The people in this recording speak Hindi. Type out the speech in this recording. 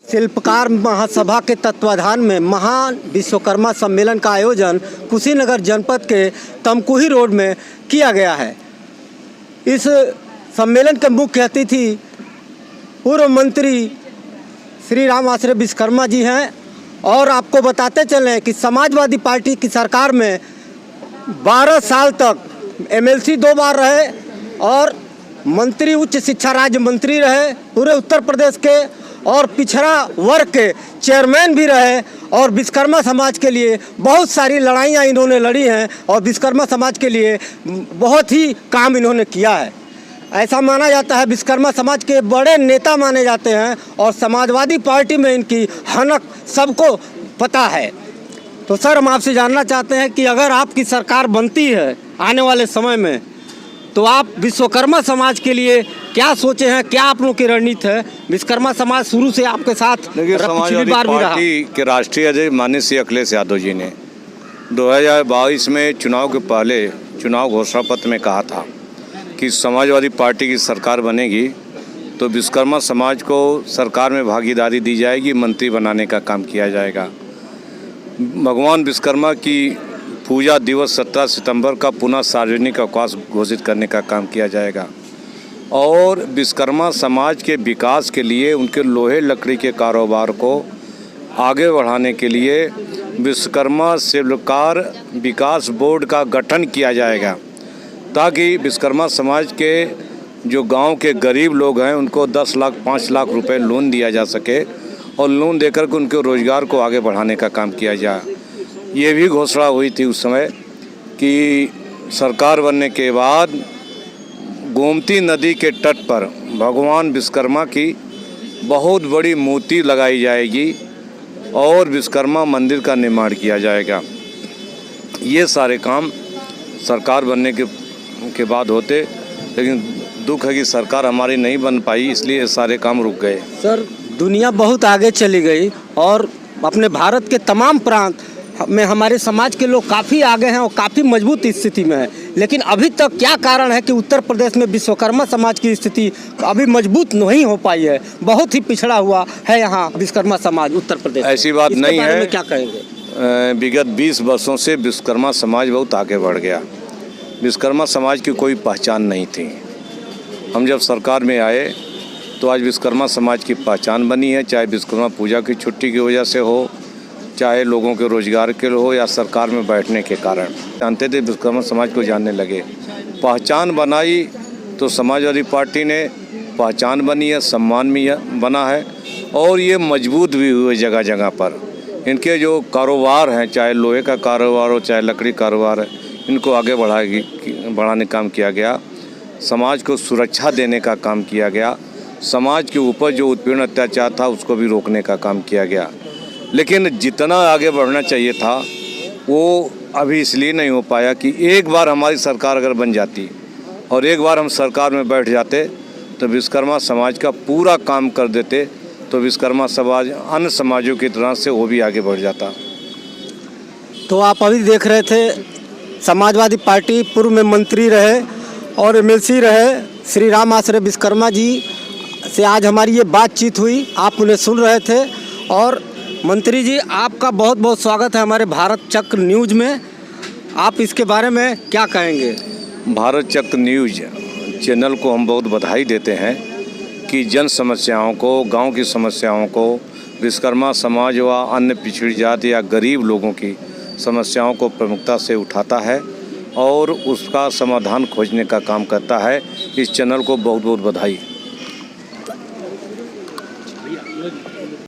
शिल्पकार महासभा के तत्वाधान में महान विश्वकर्मा सम्मेलन का आयोजन कुशीनगर जनपद के तमकुही रोड में किया गया है। इस सम्मेलन के मुख्य अतिथि पूर्व मंत्री श्री राम आश्रय विश्वकर्मा जी हैं और आपको बताते चलें कि समाजवादी पार्टी की सरकार में 12 साल तक एमएलसी 2 बार रहे और मंत्री उच्च शिक्षा राज्य मंत्री रहे पूरे उत्तर प्रदेश के और पिछड़ा वर्ग के चेयरमैन भी रहे और विश्वकर्मा समाज के लिए बहुत सारी लड़ाइयाँ इन्होंने लड़ी हैं और विश्वकर्मा समाज के लिए बहुत ही काम इन्होंने किया है। ऐसा माना जाता है विश्वकर्मा समाज के बड़े नेता माने जाते हैं और समाजवादी पार्टी में इनकी हनक सबको पता है। तो सर, हम आपसे जानना चाहते हैं कि अगर आपकी सरकार बनती है आने वाले समय में तो आप विश्वकर्मा समाज के लिए क्या सोचे हैं, क्या आप लोगों की रणनीति है? विश्वकर्मा समाज शुरू से आपके साथ समाजवादी पार्टी के राष्ट्रीय अध्यक्ष माननीय श्री अखिलेश यादव जी ने 2022 में चुनाव के पहले चुनाव घोषणा पत्र में कहा था कि समाजवादी पार्टी की सरकार बनेगी तो विश्वकर्मा समाज को सरकार में भागीदारी दी जाएगी, मंत्री बनाने का काम किया जाएगा। भगवान विश्वकर्मा की पूजा दिवस 17 सितंबर का पुनः सार्वजनिक अवकाश घोषित करने का काम किया जाएगा और विश्वकर्मा समाज के विकास के लिए उनके लोहे लकड़ी के कारोबार को आगे बढ़ाने के लिए विश्वकर्मा शिल्पकार विकास बोर्ड का गठन किया जाएगा ताकि विश्वकर्मा समाज के जो गांव के गरीब लोग हैं उनको 10 लाख 5 लाख रुपए लोन दिया जा सके और लोन देकर के उनके रोज़गार को आगे बढ़ाने का काम किया जाए। ये भी घोषणा हुई थी उस समय कि सरकार बनने के बाद गोमती नदी के तट पर भगवान विश्वकर्मा की बहुत बड़ी मूर्ति लगाई जाएगी और विश्वकर्मा मंदिर का निर्माण किया जाएगा। ये सारे काम सरकार बनने के बाद होते, लेकिन दुख है कि सरकार हमारी नहीं बन पाई, इसलिए ये सारे काम रुक गए। सर, दुनिया बहुत आगे चली गई और अपने भारत के तमाम प्रांत में हमारे समाज के लोग काफ़ी आगे हैं और काफ़ी मजबूत स्थिति में है, लेकिन अभी तक क्या कारण है कि उत्तर प्रदेश में विश्वकर्मा समाज की स्थिति अभी मजबूत नहीं हो पाई है? बहुत ही पिछड़ा हुआ है यहाँ विश्वकर्मा समाज उत्तर प्रदेश। ऐसी बात नहीं है, क्या कहेंगे? विगत 20 वर्षों से विश्वकर्मा समाज बहुत आगे बढ़ गया। विश्वकर्मा समाज की कोई पहचान नहीं थी। हम जब सरकार में आए तो आज विश्वकर्मा समाज की पहचान बनी है, चाहे विश्वकर्मा पूजा की छुट्टी की वजह से हो, चाहे लोगों के रोजगार के लिए हो या सरकार में बैठने के कारण। जानते थे विश्वकर्मा समाज को जानने लगे, पहचान बनाई तो समाजवादी पार्टी ने पहचान बनी है, सम्मान भी बना है और ये मजबूत भी हुए जगह जगह पर। इनके जो कारोबार हैं, चाहे लोहे का कारोबार हो चाहे लकड़ी कारोबार है, इनको आगे बढ़ाने का काम किया गया। समाज को सुरक्षा देने का काम किया गया। समाज के ऊपर जो उत्पीड़न अत्याचार था उसको भी रोकने का काम किया गया। लेकिन जितना आगे बढ़ना चाहिए था वो अभी इसलिए नहीं हो पाया कि एक बार हमारी सरकार अगर बन जाती और एक बार हम सरकार में बैठ जाते तो विश्वकर्मा समाज का पूरा काम कर देते तो विश्वकर्मा समाज अन्य समाजों की तरह से वो भी आगे बढ़ जाता। तो आप अभी देख रहे थे समाजवादी पार्टी पूर्व में मंत्री रहे और एमएलसी रहे श्री राम आश्रय विश्वकर्मा जी से आज हमारी ये बातचीत हुई, आप उन्हें सुन रहे थे। और मंत्री जी, आपका बहुत बहुत स्वागत है हमारे भारत चक्र न्यूज़ में। आप इसके बारे में क्या कहेंगे? भारत चक्र न्यूज़ चैनल को हम बहुत बधाई देते हैं कि जन समस्याओं को, गांव की समस्याओं को, विश्वकर्मा समाज व अन्य पिछड़ी जाति या गरीब लोगों की समस्याओं को प्रमुखता से उठाता है और उसका समाधान खोजने का काम करता है। इस चैनल को बहुत बहुत बधाई।